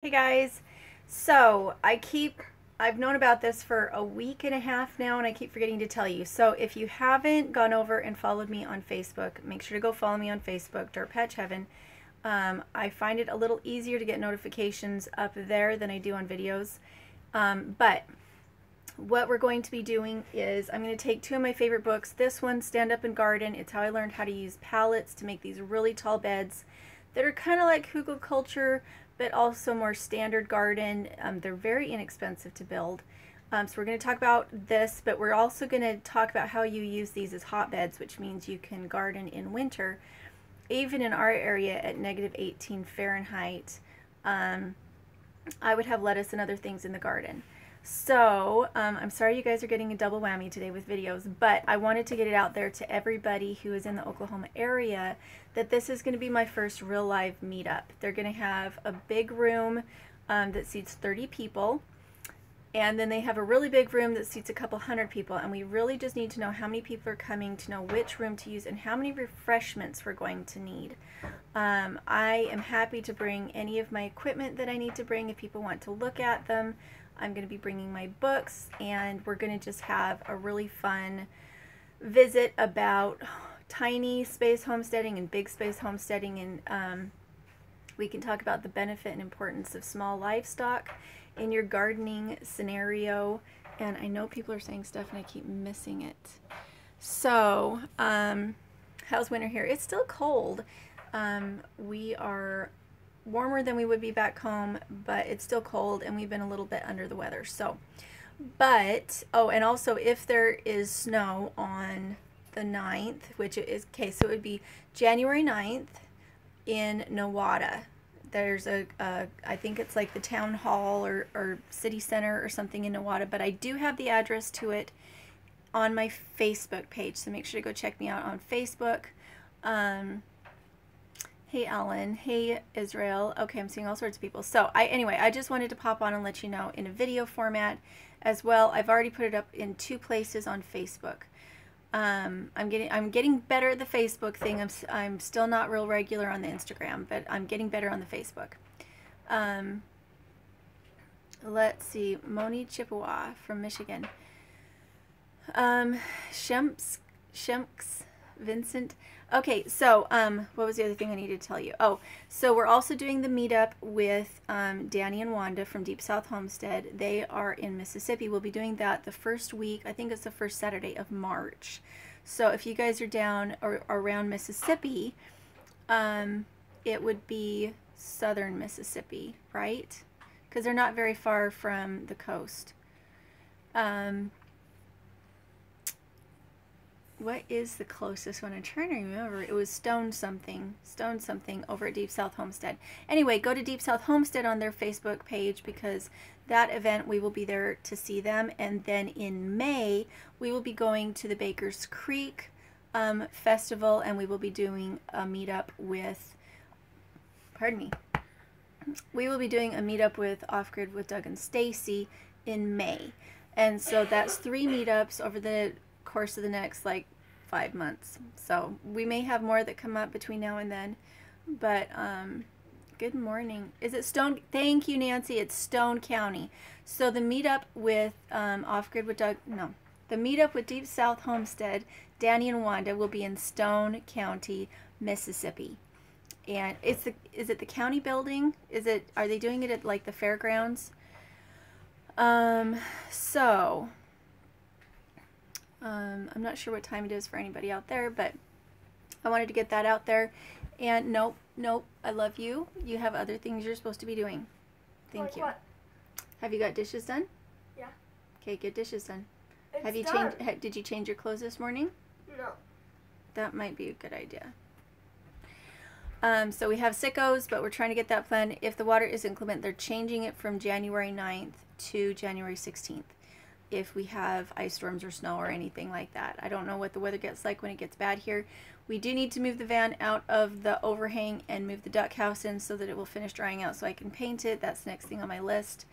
Hey guys, so I've known about this for a week and a half now and I keep forgetting to tell you. So if you haven't gone over and followed me on Facebook, make sure to go follow me on Facebook, Dirtpatcheaven. I find it a little easier to get notifications up there than I do on videos. But what we're going to be doing is I'm going to take two of my favorite books. This one, Stand Up and Garden. It's how I learned how to use pallets to make these really tall beds that are kind of like hugelkultur, but also more standard garden. They're very inexpensive to build. So we're going to talk about this, but we're also going to talk about how you use these as hotbeds, which means you can garden in winter, even in our area at -18 Fahrenheit. I would have lettuce and other things in the garden. So I'm sorry you guys are getting a double whammy today with videos, but I wanted to get it out there to everybody who is in the Oklahoma area that this is going to be my first real live meetup. They're going to have a big room that seats 30 people, and then they have a really big room that seats a couple hundred people, and we really just need to know how many people are coming to know which room to use and how many refreshments we're going to need. I am happy to bring any of my equipment that I need to bring if people want to look at them. I'm going to be bringing my books, and we're going to just have a really fun visit about tiny space homesteading and big space homesteading, and we can talk about the benefit and importance of small livestock in your gardening scenario. And I know people are saying stuff and I keep missing it. So how's winter here? It's still cold. We are warmer than we would be back home, but it's still cold and we've been a little bit under the weather. So, but, oh, and also if there is snow on the 9th, which is, okay, so it would be January 9th in Nowata. There's I think it's like the town hall or city center or something in Nowata, but I do have the address to it on my Facebook page, so make sure to go check me out on Facebook. Hey Ellen, hey Israel. Okay, I'm seeing all sorts of people. So anyway, I just wanted to pop on and let you know in a video format as well. I've already put it up in 2 places on Facebook. I'm getting better at the Facebook thing. I'm still not real regular on the Instagram, but I'm getting better on the Facebook. Let's see, Moni Chippewa from Michigan. Shemps Vincent. Okay, so what was the other thing I needed to tell you? Oh, so we're also doing the meetup with Danny and Wanda from Deep South Homestead. They are in Mississippi. We'll be doing that the first week. I think it's the first Saturday of March. So if you guys are down or around Mississippi, it would be southern Mississippi, right? Because they're not very far from the coast. What is the closest one? I'm trying to remember. It was Stone something over at Deep South Homestead. Anyway, go to Deep South Homestead on their Facebook page because that event we will be there to see them. And then in May, we will be going to the Baker's Creek Festival, and we will be doing a meetup with, pardon me, we will be doing a meetup with Off Grid with Doug and Stacy in May. And so that's 3 meetups over the course of the next like 5 months. So we may have more that come up between now and then, but good morning. Is it Stone? Thank you, Nancy. It's Stone County. So the meetup with Off Grid with Doug, no, the meetup with Deep South Homestead, Danny and Wanda, will be in Stone County, Mississippi. And is it the county building? Are they doing it at like the fairgrounds? I'm not sure what time it is for anybody out there, but I wanted to get that out there. And nope, I love you. You have other things you're supposed to be doing. Thank you. What? Have you got dishes done? Yeah. Okay, get dishes done. Done. Did you change your clothes this morning? No. That might be a good idea. So we have sickos, but we're trying to get that planned. If the water is inclement, they're changing it from January 9th to January 16th. If we have ice storms or snow or anything like that. I don't know what the weather gets like when it gets bad here. We do need to move the van out of the overhang and move the duck house in so that it will finish drying out so I can paint it. That's the next thing on my list.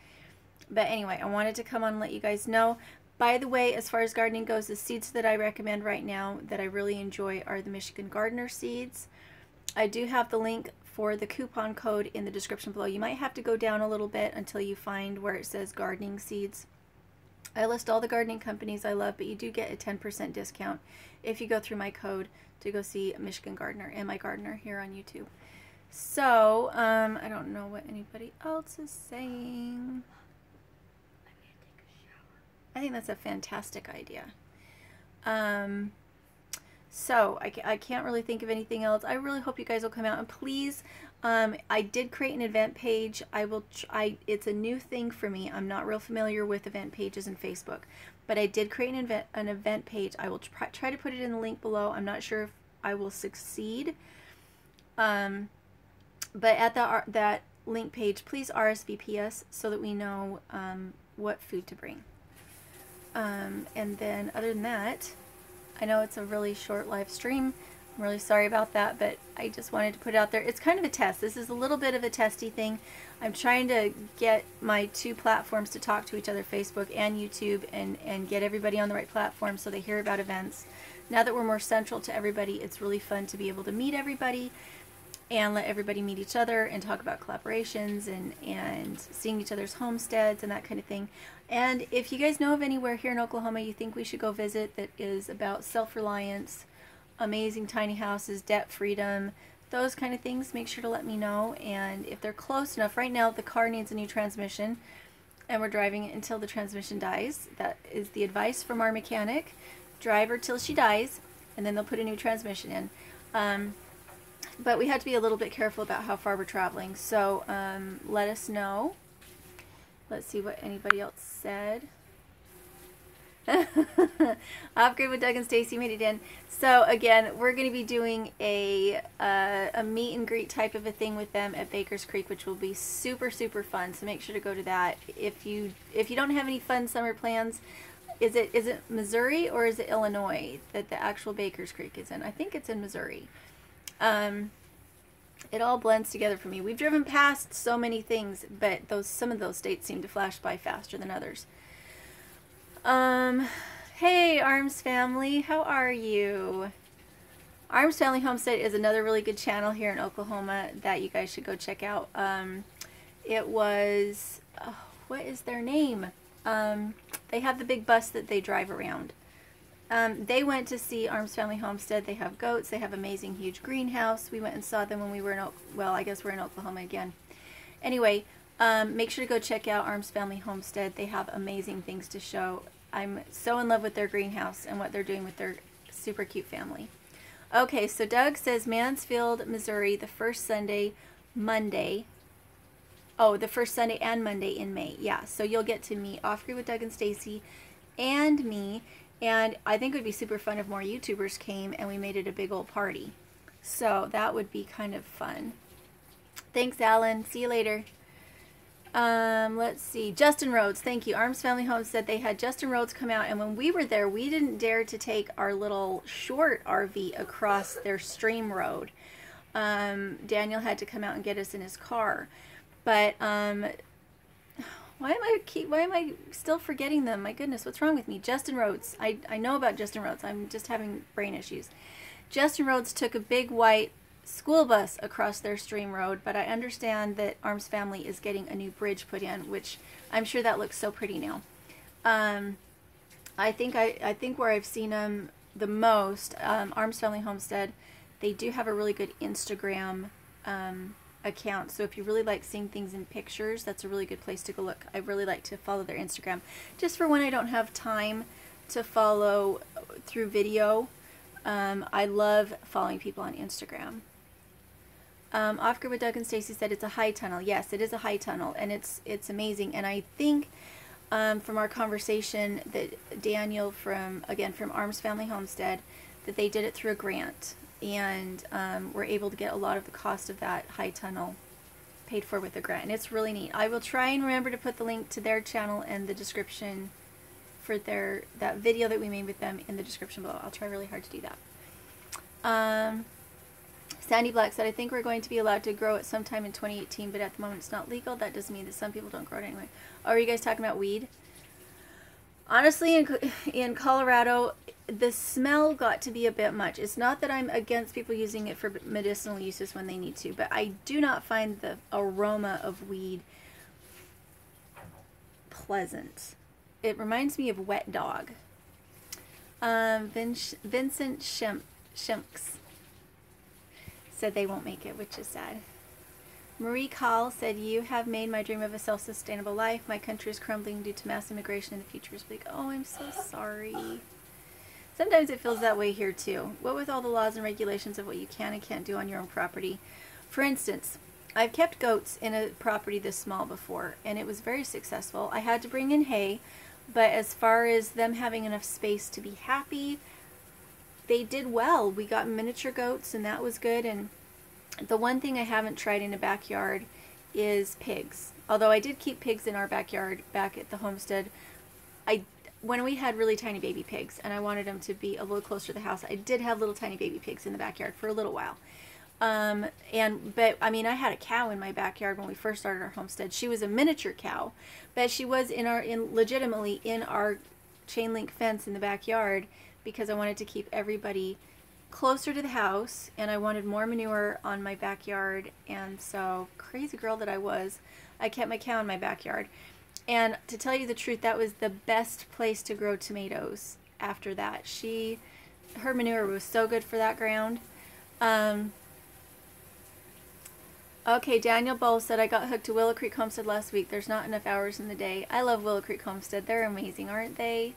But anyway, I wanted to come on and let you guys know. By the way, as far as gardening goes, the seeds that I recommend right now that I really enjoy are the Michigan Gardener seeds. I do have the link for the coupon code in the description below. You might have to go down a little bit until you find where it says gardening seeds. I list all the gardening companies I love, but you do get a 10% discount if you go through my code to go see Michigan Gardener and my gardener here on YouTube. So, I don't know what anybody else is saying. I think that's a fantastic idea. So I can't really think of anything else. I really hope you guys will come out, and please, I did create an event page. It's a new thing for me. I'm not real familiar with event pages in Facebook, but I did create an event page. I will try to put it in the link below. I'm not sure if I will succeed. But at that link page, please RSVP us so that we know what food to bring. And then other than that, I know it's a really short live stream. I'm really sorry about that, but I just wanted to put it out there. It's kind of a test. This is a little bit of a testy thing. I'm trying to get my two platforms to talk to each other, Facebook and YouTube, and get everybody on the right platform so they hear about events. Now that we're more central to everybody, it's really fun to be able to meet everybody and let everybody meet each other and talk about collaborations and seeing each other's homesteads and that kind of thing. And if you guys know of anywhere here in Oklahoma you think we should go visit that is about self-reliance, amazing tiny houses, debt freedom, those kind of things, make sure to let me know. And if they're close enough, right now the car needs a new transmission and we're driving it until the transmission dies. That is the advice from our mechanic. Drive her till she dies and then they'll put a new transmission in. But we have to be a little bit careful about how far we're traveling. So let us know. Let's see what anybody else said. Upgrade with Doug and Stacy made it in. So again, we're going to be doing a meet and greet type of a thing with them at Baker's Creek, which will be super, super fun. So make sure to go to that. If you don't have any fun summer plans, is it Missouri or is it Illinois that the actual Baker's Creek is in? I think it's in Missouri. It all blends together for me. We've driven past so many things, but some of those states seem to flash by faster than others. Hey Arms Family, how are you? Arms Family Homestead is another really good channel here in Oklahoma that you guys should go check out. It was, what is their name? They have the big bus that they drive around. They went to see Arms Family Homestead. They have goats. They have amazing huge greenhouse. We went and saw them when we were in, well, I guess we're in Oklahoma again. Anyway, make sure to go check out Arms Family Homestead. They have amazing things to show. I'm so in love with their greenhouse and what they're doing with their super cute family. Okay, so Doug says Mansfield, Missouri, the first Sunday, Monday. Oh, the first Sunday and Monday in May. Yeah, so you'll get to meet Off-Grid with Doug and Stacy and me. And I think it would be super fun if more YouTubers came and we made it a big old party. So that would be kind of fun. Thanks, Alan. See you later. Let's see. Justin Rhodes, thank you. Arms Family Homestead, they had Justin Rhodes come out, and when we were there, we didn't dare to take our little short RV across their stream road. Daniel had to come out and get us in his car. But why am I still forgetting them? My goodness, what's wrong with me? Justin Rhodes. I know about Justin Rhodes. I'm just having brain issues. Justin Rhodes took a big white school bus across their stream road, but I understand that Arms Family is getting a new bridge put in, which I'm sure that looks so pretty now. I think where I've seen them the most, Arms Family Homestead, they do have a really good Instagram account. So if you really like seeing things in pictures, that's a really good place to go look. I really like to follow their Instagram just for when I don't have time to follow through video. I love following people on Instagram. Off-Grid with Doug and Stacy said it's a high tunnel. Yes, it is a high tunnel, and it's amazing. And I think from our conversation that Daniel from Arms Family Homestead, that they did it through a grant, and we're able to get a lot of the cost of that high tunnel paid for with a grant, and it's really neat. I will try and remember to put the link to their channel and the description for that video that we made with them in the description below. I'll try really hard to do that. Sandy Black said, I think we're going to be allowed to grow it sometime in 2018, but at the moment it's not legal. That doesn't mean that some people don't grow it anyway. Oh, are you guys talking about weed? Honestly, in Colorado, the smell got to be a bit much. It's not that I'm against people using it for medicinal uses when they need to, but I do not find the aroma of weed pleasant. It reminds me of wet dog. Vincent Shimks said they won't make it, which is sad. Marie Call said, you have made my dream of a self-sustainable life. My country is crumbling due to mass immigration and the future is bleak. Oh, I'm so sorry. Sometimes it feels that way here too. What with all the laws and regulations of what you can and can't do on your own property? For instance, I've kept goats in a property this small before, and it was very successful. I had to bring in hay, but as far as them having enough space to be happy, they did well. We got miniature goats, and that was good. And the one thing I haven't tried in a backyard is pigs. Although I did keep pigs in our backyard back at the homestead. When we had really tiny baby pigs and I wanted them to be a little closer to the house, I did have little tiny baby pigs in the backyard for a little while. But I mean, I had a cow in my backyard when we first started our homestead. She was a miniature cow, but she was legitimately in our chain link fence in the backyard because I wanted to keep everybody closer to the house, and I wanted more manure on my backyard. And so, crazy girl that I was, I kept my cow in my backyard. And to tell you the truth, that was the best place to grow tomatoes after that. Her manure was so good for that ground. Okay, Daniel Bowl said, I got hooked to Willow Creek Homestead last week. There's not enough hours in the day. I love Willow Creek Homestead. They're amazing, aren't they?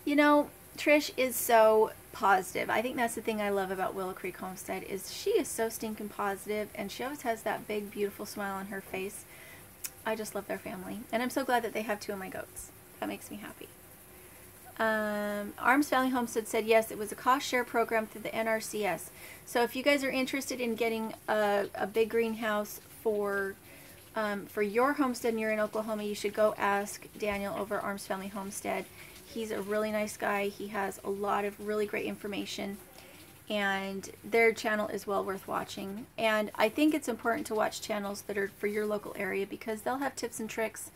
You know, Trish is so positive. I think that's the thing I love about Willow Creek Homestead is she is so stinking positive, and she always has that big, beautiful smile on her face. I just love their family, and I'm so glad that they have 2 of my goats. That makes me happy. Arms Family Homestead said, yes, it was a cost share program through the NRCS. So if you guys are interested in getting a big greenhouse for your homestead and you're in Oklahoma, you should go ask Daniel over Arms Family Homestead. He's a really nice guy. He has a lot of really great information, and their channel is well worth watching. And I think it's important to watch channels that are for your local area because they'll have tips and tricks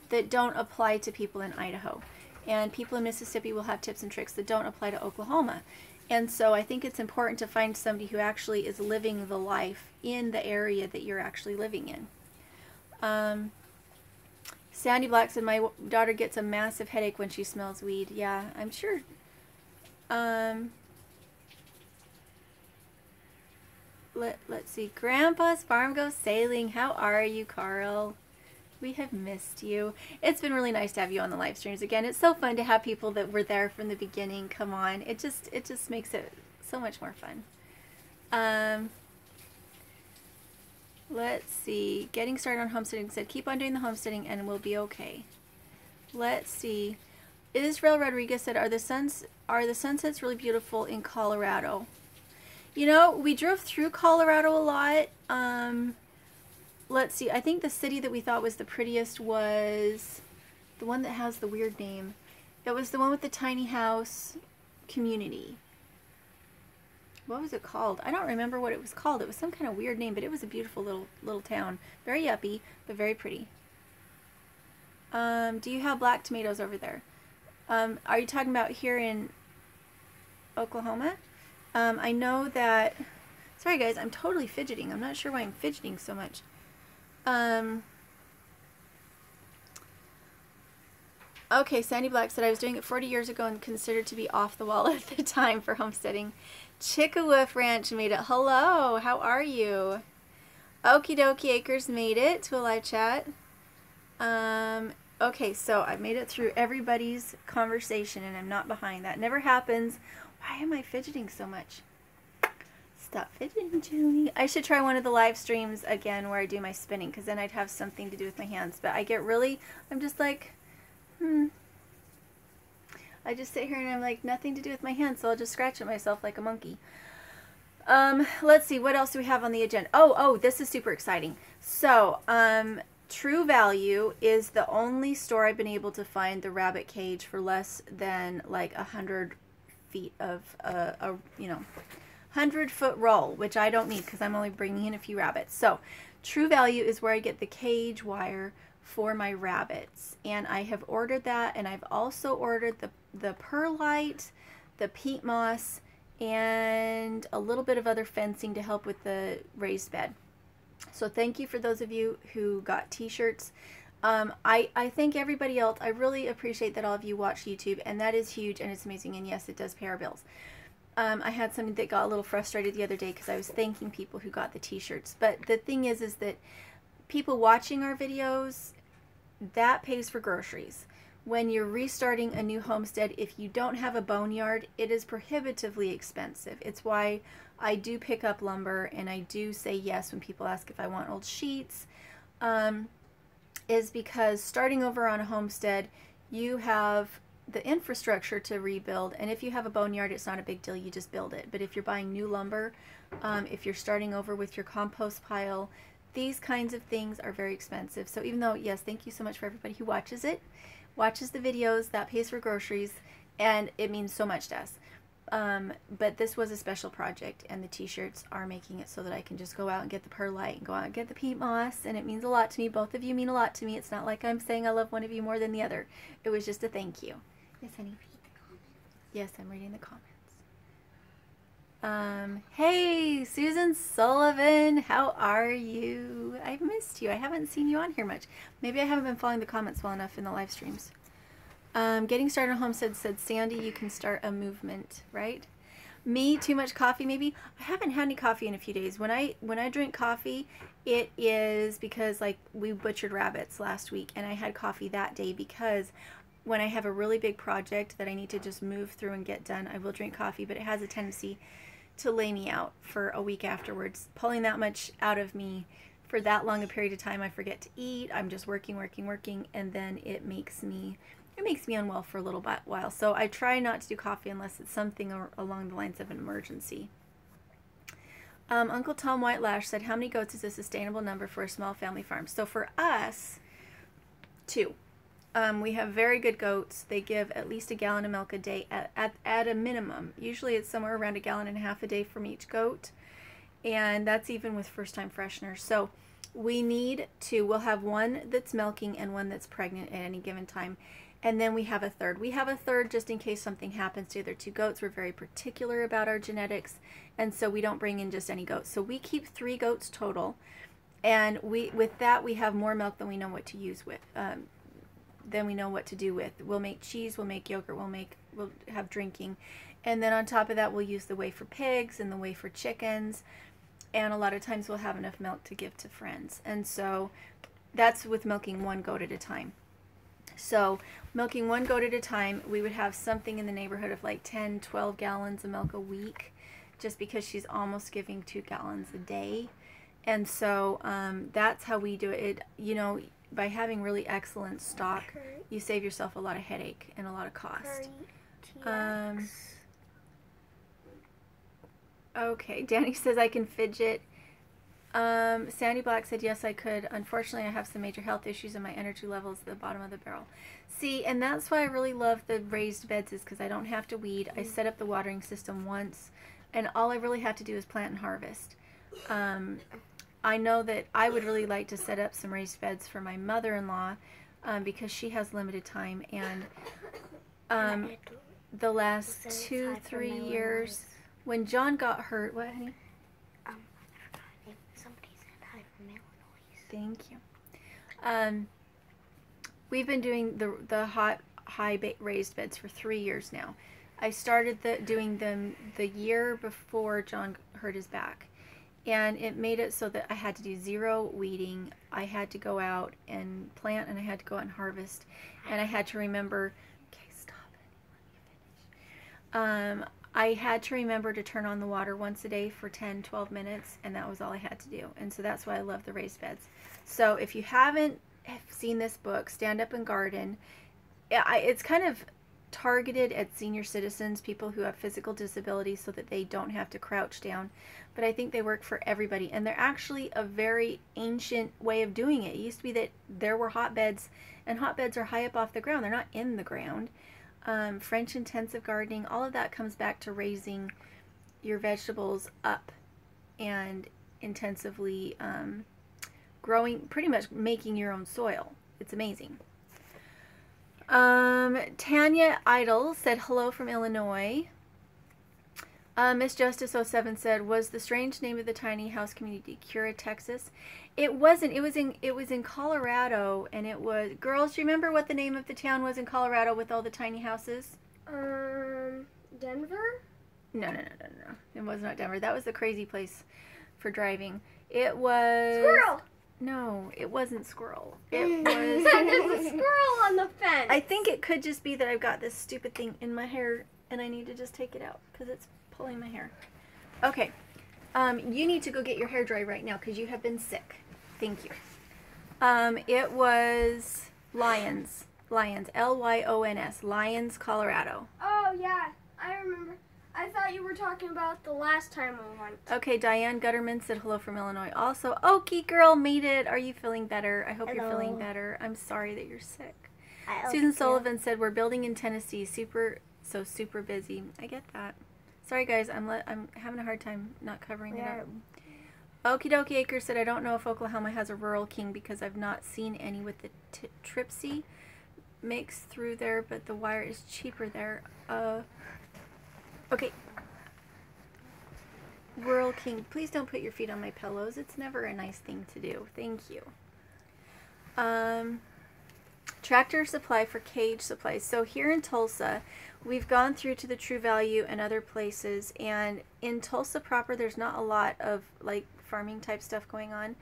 that don't apply to people in Idaho. And people in Mississippi will have tips and tricks that don't apply to Oklahoma. And so I think it's important to find somebody who actually is living the life in the area that you're actually living in. Sandy Black said, my daughter gets a massive headache when she smells weed. Yeah, I'm sure. Let's see. Grandpa's Farm Goes Sailing. How are you, Carl? We have missed you. It's been really nice to have you on the live streams again. It's so fun to have people that were there from the beginning come on. It just makes it so much more fun. Let's see. Getting started on homesteading said, keep on doing the homesteading and we'll be okay. Let's see. Israel Rodriguez said, are the sunsets really beautiful in Colorado? You know, we drove through Colorado a lot. Let's see. I think the city that we thought was the prettiest was the one that has the weird name. It was the one with the tiny house community. What was it called? I don't remember what it was called. It was some kind of weird name, but it was a beautiful little town. Very yuppie, but very pretty. Do you have black tomatoes over there? Are you talking about here in Oklahoma? I know that... Sorry guys, I'm totally fidgeting. I'm not sure why I'm fidgeting so much. Okay, Sandy Black said, I was doing it 40 years ago and considered to be off the wall at the time for homesteading. Chickawoof Ranch made it. Hello, how are you? Okie dokie Acres made it to a live chat. Okay, so I made it through everybody's conversation and I'm not behind. That never happens. Why am I fidgeting so much? Stop fidgeting, Julie. I should try one of the live streams again where I do my spinning, because then I'd have something to do with my hands. But I get really, I'm just like, I just sit here and I'm like, nothing to do with my hands, so I'll just scratch at myself like a monkey. Let's see, what else do we have on the agenda? Oh, this is super exciting. So, True Value is the only store I've been able to find the rabbit cage for less than like 100 feet of, 100-foot roll, which I don't need because I'm only bringing in a few rabbits. So, True Value is where I get the cage wire for my rabbits, and I have ordered that, and I've also ordered the perlite, the peat moss, and a little bit of other fencing to help with the raised bed. So thank you for those of you who got t-shirts. I thank everybody else. I really appreciate that all of you watch YouTube, and that is huge, and it's amazing, and yes, it does pay our bills. I had something that got a little frustrated the other day because I was thanking people who got the t-shirts. But the thing is that people watching our videos, that pays for groceries. When you're restarting a new homestead, if you don't have a boneyard, it is prohibitively expensive. It's why I do pick up lumber, and I do say yes when people ask if I want old sheets, is because starting over on a homestead, you have the infrastructure to rebuild, and if you have a boneyard, it's not a big deal, you just build it. But if you're buying new lumber, if you're starting over with your compost pile, these kinds of things are very expensive. So even though, yes, thank you so much for everybody who watches the videos, that pays for groceries, and it means so much to us. But this was a special project, and the t-shirts are making it so that I can just go out and get the perlite and go out and get the peat moss, and it means a lot to me. Both of you mean a lot to me. It's not like I'm saying I love one of you more than the other. It was just a thank you. Yes, honey. Yes, I'm reading the comments. Hey, Susan Sullivan, how are you? I've missed you. I haven't seen you on here much. Maybe I haven't been following the comments well enough in the live streams. Getting started on homestead said, Sandy, you can start a movement, right? Me, too much coffee maybe? I haven't had any coffee in a few days. When I drink coffee, it is because like we butchered rabbits last week, and I had coffee that day because when I have a really big project that I need to just move through and get done, I will drink coffee, but it has a tendency to lay me out for a week afterwards. Pulling that much out of me for that long a period of time, I forget to eat. I'm just working, and then it makes me unwell for a little while. So I try not to do coffee unless it's something along the lines of an emergency. Uncle Tom Whitelash said, how many goats is a sustainable number for a small family farm? So for us, 2. We have very good goats. They give at least a gallon of milk a day at a minimum. Usually it's somewhere around 1.5 gallons a day from each goat. And that's even with first-time fresheners. So we need 2. We'll have one that's milking and one that's pregnant at any given time. And then we have a third. We have a third just in case something happens to the other 2 goats. We're very particular about our genetics, and so we don't bring in just any goats. So we keep 3 goats total, and with that we have more milk than we know what to use with. Then we know what to do with. We'll make cheese, we'll make yogurt, we'll have drinking, and then on top of that we'll use the whey for pigs and the whey for chickens, and a lot of times we'll have enough milk to give to friends. And so that's with milking 1 goat at a time. So milking 1 goat at a time, we would have something in the neighborhood of like 10-12 gallons of milk a week, just because she's almost giving 2 gallons a day. And so that's how we do it. You know, by having really excellent stock, you save yourself a lot of headache and a lot of cost. Okay, Danny says I can fidget. Sandy Black said, yes, I could. Unfortunately, I have some major health issues and my energy levels at the bottom of the barrel. See, and that's why I really love the raised beds, is because I don't have to weed. I set up the watering system once, and all I really have to do is plant and harvest. I know that I would really like to set up some raised beds for my mother-in-law because she has limited time, and the last 2-3 years, when John got hurt, what, honey? Thank you. We've been doing the high raised beds for 3 years now. I started doing them the year before John hurt his back, and it made it so that I had to do 0 weeding. I had to go out and plant, and I had to go out and harvest, and I had to remember, okay, stop it, let me finish. I had to remember to turn on the water once a day for 10-12 minutes, and that was all I had to do. And so that's why I love the raised beds. So if you haven't seen this book, Stand Up and Garden, it's kind of targeted at senior citizens, people who have physical disabilities, so that they don't have to crouch down. But I think they work for everybody, and they're actually a very ancient way of doing it. It used to be that there were hotbeds, and hotbeds are high up off the ground. They're not in the ground. French intensive gardening, all of that comes back to raising your vegetables up and intensively growing, pretty much making your own soil. It's amazing. Tanya Idle said hello from Illinois. Miss Justice 07 said, was the strange name of the tiny house community Cura, Texas? It wasn't. It was in Colorado, and it was, girls, do you remember what the name of the town was in Colorado with all the tiny houses? Denver? No. It was not Denver. That was the crazy place for driving. It was Squirrel. No, it wasn't Squirrel. It was There's a squirrel on the fence. I think it could just be that I've got this stupid thing in my hair and I need to just take it out because it's pulling my hair. Okay. You need to go get your hair dry right now because you have been sick. Thank you. It was Lyons, Lyons, Lyons, Colorado. Oh, yeah. I remember. I thought you were talking about the last time we went. Okay, Diane Gutterman said hello from Illinois. Also, Okie girl made it. Are you feeling better? I hope you're feeling better. I'm sorry that you're sick. Susan Sullivan said we're building in Tennessee. Super busy. I get that. Sorry guys, I'm having a hard time not covering it up. Okie dokie Acre said I don't know if Oklahoma has a rural king because I've not seen any with the Tripsy mix through there, but the wire is cheaper there. Okay. Rural King, please don't put your feet on my pillows. It's never a nice thing to do. Thank you. Tractor Supply for cage supplies. So here in Tulsa, we've gone through to the True Value and other places, and in Tulsa proper, there's not a lot of like farming type stuff going on.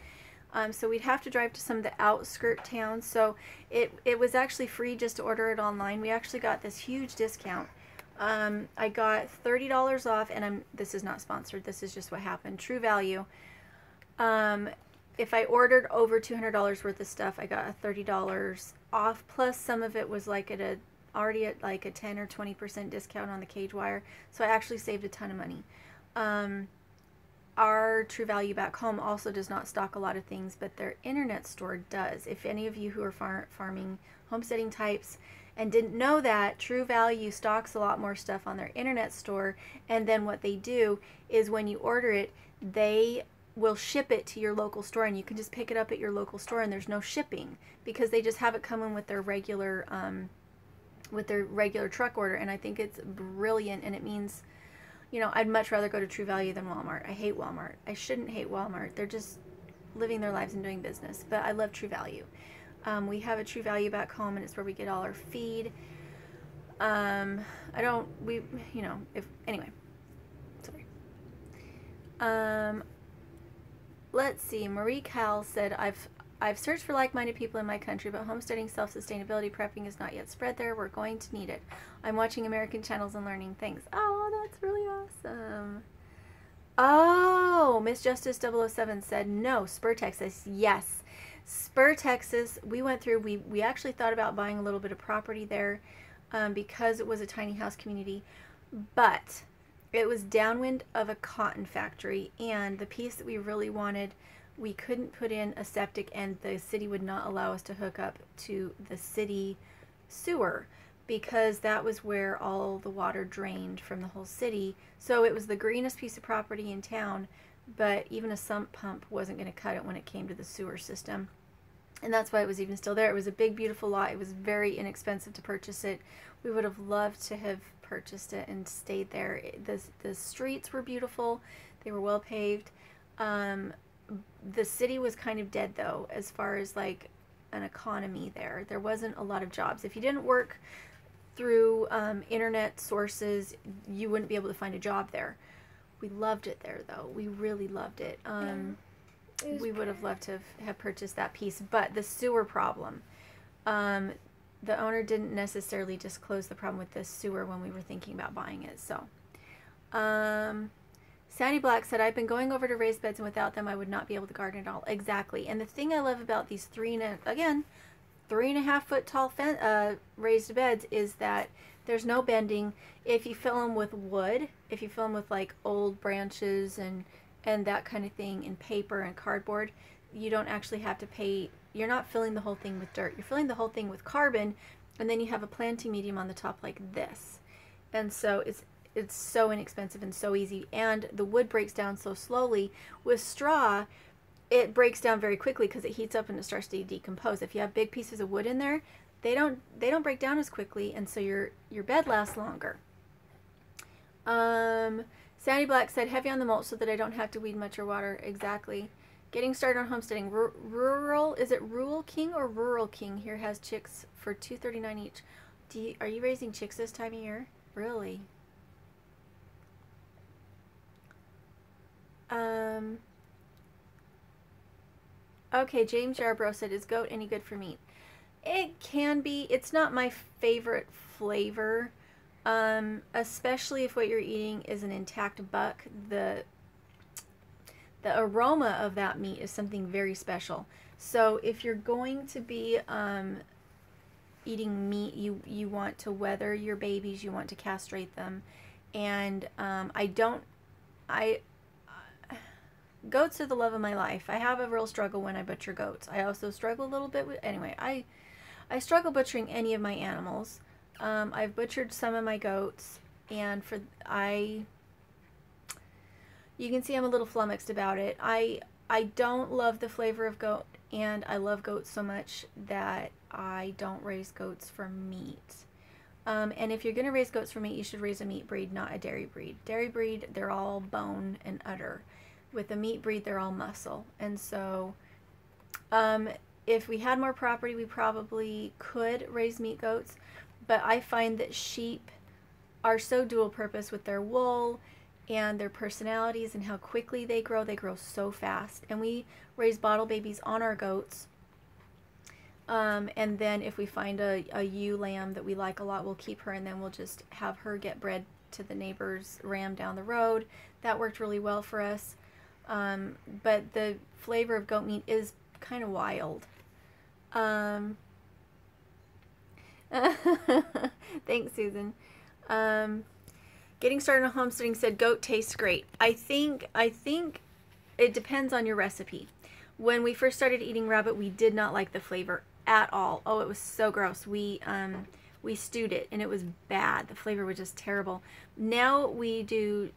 So we'd have to drive to some of the outskirt towns. So it was actually free just to order it online. We actually got this huge discount. I got $30 off, and this is not sponsored. This is just what happened. True Value. If I ordered over $200 worth of stuff, I got a $30 off. Plus, some of it was like already at like a 10 or 20% discount on the cage wire. So I actually saved a ton of money. Our True Value back home also does not stock a lot of things, but their internet store does. If any of you who are farming, homesteading types, and didn't know that, True Value stocks a lot more stuff on their internet store, and then what they do is when you order it, they will ship it to your local store, and you can just pick it up at your local store, and there's no shipping because they just have it coming with their regular truck order. And I think it's brilliant, and it means, you know, I'd much rather go to True Value than Walmart. I hate Walmart. I shouldn't hate Walmart. They're just living their lives and doing business, but I love True Value. We have a True Value back home, and it's where we get all our feed. Anyway, sorry. Let's see. Marie Cal said, I've searched for like-minded people in my country, but homesteading, self-sustainability, prepping is not yet spread there. We're going to need it. I'm watching American channels and learning things. Oh, that's really awesome. Oh, Miss Justice 007 said, no, Spur, Texas. Yes. Spur, Texas, we went through, we actually thought about buying a little bit of property there because it was a tiny house community, but it was downwind of a cotton factory, and the piece that we really wanted, we couldn't put in a septic, and the city would not allow us to hook up to the city sewer because that was where all the water drained from the whole city. So it was the greenest piece of property in town, but even a sump pump wasn't going to cut it when it came to the sewer system. And that's why it was even still there. It was a big, beautiful lot. It was very inexpensive to purchase it. We would have loved to have purchased it and stayed there. The streets were beautiful. They were well paved. The city was kind of dead, though, as far as like an economy there. There wasn't a lot of jobs. If you didn't work through internet sources, you wouldn't be able to find a job there. We loved it there, though. We really loved it. We would have loved to have purchased that piece, but the sewer problem, the owner didn't necessarily disclose the problem with the sewer when we were thinking about buying it. So Sandy Black said, I've been going over to raised beds, and without them I would not be able to garden at all. Exactly. And the thing I love about these 3.5 foot tall raised beds is that there's no bending. If you fill them with wood, if you fill them with like old branches and that kind of thing, and paper and cardboard, you don't actually have to pay. You're not filling the whole thing with dirt. You're filling the whole thing with carbon, and then you have a planting medium on the top like this. And so it's so inexpensive and so easy, and the wood breaks down so slowly. With straw, it breaks down very quickly because it heats up and it starts to decompose. If you have big pieces of wood in there, they don't break down as quickly, and so your bed lasts longer. Sandy Black said, heavy on the mulch so that I don't have to weed much or water. Exactly. Getting started on homesteading. Rural, is it Rural King or Rural King? Here has chicks for $2.39 each. Are you raising chicks this time of year? Really? Okay, James Yarbrough said, is goat any good for meat? It can be. It's not my favorite flavor, especially if what you're eating is an intact buck. The aroma of that meat is something very special. So if you're going to be eating meat, you want to weather your babies, you want to castrate them, and goats are the love of my life. I have a real struggle when I butcher goats. I also struggle a little bit with, anyway, I struggle butchering any of my animals. I've butchered some of my goats, and you can see I'm a little flummoxed about it. I don't love the flavor of goat, and I love goats so much that I don't raise goats for meat. And if you're going to raise goats for meat, you should raise a meat breed, not a dairy breed. Dairy breed, they're all bone and udder. With a meat breed, they're all muscle. And so if we had more property, we probably could raise meat goats. But I find that sheep are so dual purpose with their wool and their personalities and how quickly they grow. They grow so fast. And we raise bottle babies on our goats. And then if we find a ewe lamb that we like a lot, we'll keep her, and then we'll just have her get bred to the neighbor's ram down the road. That worked really well for us. But the flavor of goat meat is kind of wild. Thanks, Susan. Getting started on homesteading said goat tastes great. I think it depends on your recipe. When we first started eating rabbit, we did not like the flavor at all. Oh, it was so gross. We stewed it, and it was bad. The flavor was just terrible. Now we do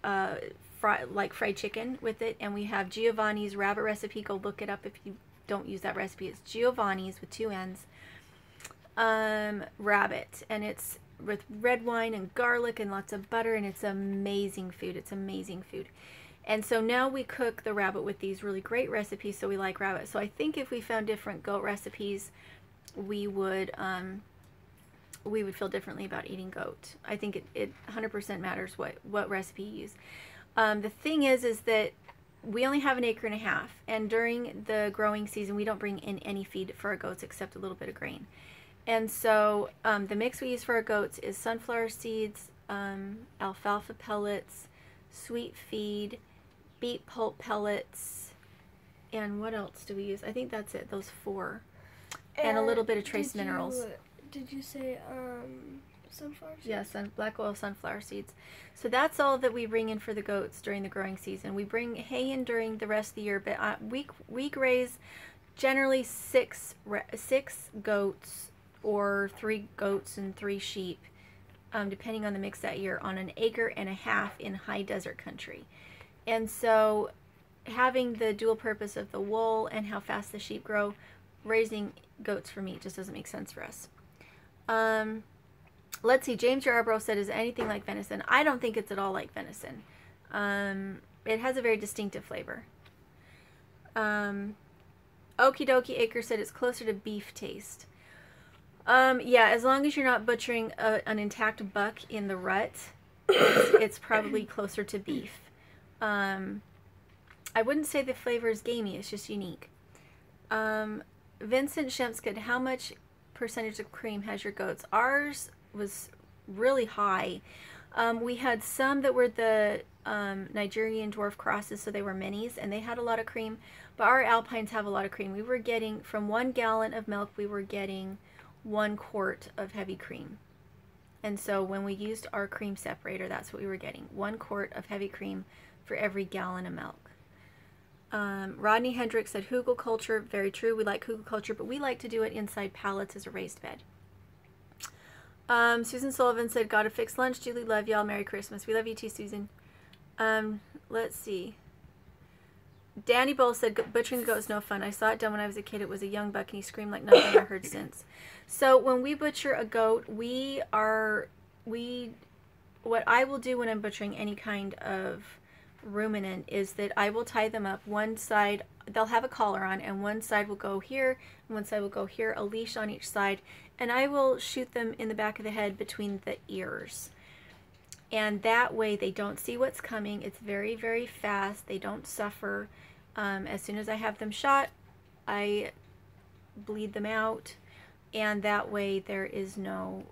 fried chicken with it, and we have Giovanni's rabbit recipe. Go look it up if you don't use that recipe. It's Giovanni's with 2 N's rabbit, and it's with red wine and garlic and lots of butter, and it's amazing food. It's amazing food. And so now we cook the rabbit with these really great recipes, so we like rabbit. So I think if we found different goat recipes, we would feel differently about eating goat. I think it 100% matters what recipe you use. The thing is that we only have 1.5 acres, and during the growing season, we don't bring in any feed for our goats except a little bit of grain. And so the mix we use for our goats is sunflower seeds, alfalfa pellets, sweet feed, beet pulp pellets, and what else do we use? I think that's it, those 4. And a little bit of trace minerals. Did you say sunflower seeds? Yes, black oil sunflower seeds. So that's all that we bring in for the goats during the growing season. We bring hay in during the rest of the year, but we graze generally 6 goats or 3 goats and 3 sheep, depending on the mix that year, on 1.5 acres in high desert country. And so having the dual purpose of the wool and how fast the sheep grow, raising goats for meat just doesn't make sense for us. Let's see, James Yarbrough said, is anything like venison? I don't think it's at all like venison. It has a very distinctive flavor. Okie Dokie Acre said it's closer to beef taste. Yeah, as long as you're not butchering an intact buck in the rut, it's probably closer to beef. I wouldn't say the flavor is gamey, it's just unique. Vincent Shemskid, how much percentage of cream has your goats? Ours was really high. We had some that were the Nigerian dwarf crosses, so they were minis, and they had a lot of cream, but our Alpines have a lot of cream. We were getting, from 1 gallon of milk, we were getting 1 quart of heavy cream. And so when we used our cream separator, that's what we were getting, 1 quart of heavy cream for every gallon of milk. Rodney Hendricks said hugelkultur, very true. We like hugelkultur, but we like to do it inside pallets as a raised bed. Susan Sullivan said, gotta fix lunch. Julie, love y'all. Merry Christmas. We love you too, Susan. Let's see. Danny Bowl said, butchering a goat is no fun. I saw it done when I was a kid. It was a young buck, and he screamed like nothing I heard since. So when we butcher a goat, what I will do when I'm butchering any kind of ruminant is that I will tie them up. One side, they'll have a collar on, and one side will go here, and one side will go here, a leash on each side, and I will shoot them in the back of the head between the ears. And that way they don't see what's coming. It's very, very fast. They don't suffer. As soon as I have them shot, I bleed them out, and that way there is no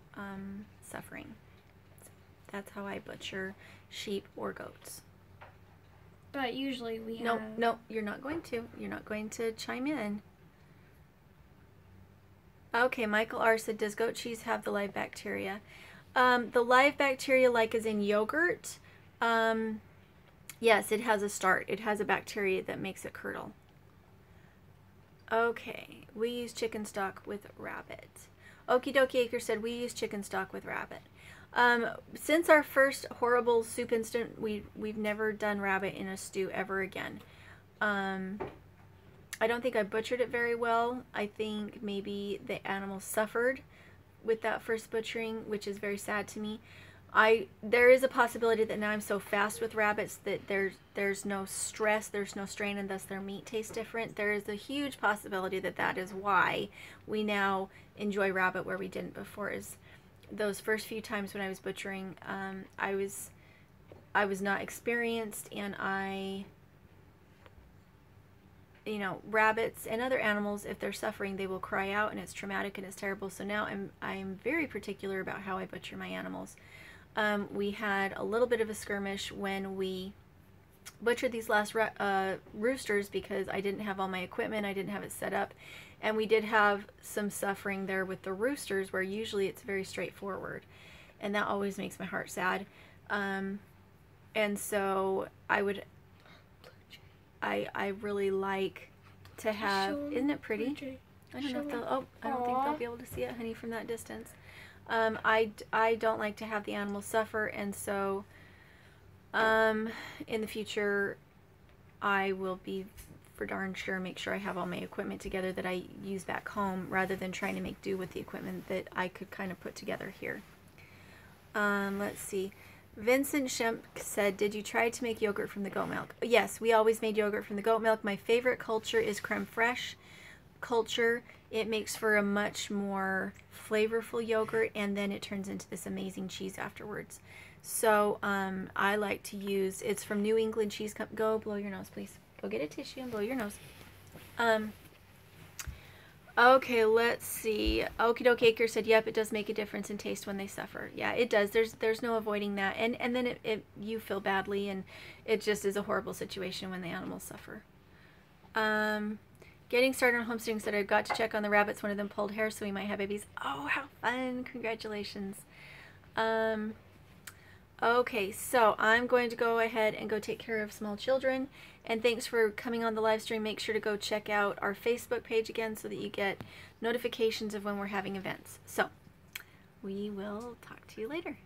suffering. So that's how I butcher sheep or goats. But usually we have... No, you're not going to. You're not going to chime in. Okay, Michael R. said, does goat cheese have the live bacteria? The live bacteria, like as in yogurt, yes, it has a start. It has a bacteria that makes it curdle. Okay, we use chicken stock with rabbit. Okie dokie Acre said, we use chicken stock with rabbit. Since our first horrible soup incident, we've never done rabbit in a stew ever again. I don't think I butchered it very well. I think maybe the animal suffered with that first butchering, which is very sad to me. There is a possibility that now I'm so fast with rabbits that there's no stress, there's no strain, and thus their meat tastes different. There is a huge possibility that that is why we now enjoy rabbit where we didn't before. Is those first few times when I was butchering, I was not experienced, and you know, rabbits and other animals, if they're suffering, they will cry out, and it's traumatic and it's terrible. So now I'm very particular about how I butcher my animals. We had a little bit of a skirmish when we butchered these last roosters because I didn't have all my equipment, I didn't have it set up, and we did have some suffering there with the roosters, where usually it's very straightforward, and that always makes my heart sad. And so I really like to have, isn't it pretty? I don't know if they'll, I don't think they'll be able to see it, honey, from that distance. I don't like to have the animals suffer, and so in the future I will be for darn sure make sure I have all my equipment together that I use back home, rather than trying to make do with the equipment that I could kind of put together here. Let's see. Vincent Shemp said, did you try to make yogurt from the goat milk? Yes, we always made yogurt from the goat milk. My favorite culture is creme fraiche culture. It makes for a much more flavorful yogurt, and then it turns into this amazing cheese afterwards. So I like to use, it's from New England Cheese Company. Go blow your nose, please. Go get a tissue and blow your nose. Okay, let's see. Okie dokie Acre said, yep, it does make a difference in taste when they suffer. Yeah, it does. There's no avoiding that. And then you feel badly, and it just is a horrible situation when the animals suffer. Getting started on homesteading said, I got to check on the rabbits. One of them pulled hair, so we might have babies. Oh, how fun. Congratulations. Okay, so I'm going to go ahead and go take care of small children. And thanks for coming on the live stream. Make sure to go check out our Facebook page again so that you get notifications of when we're having events. So we will talk to you later.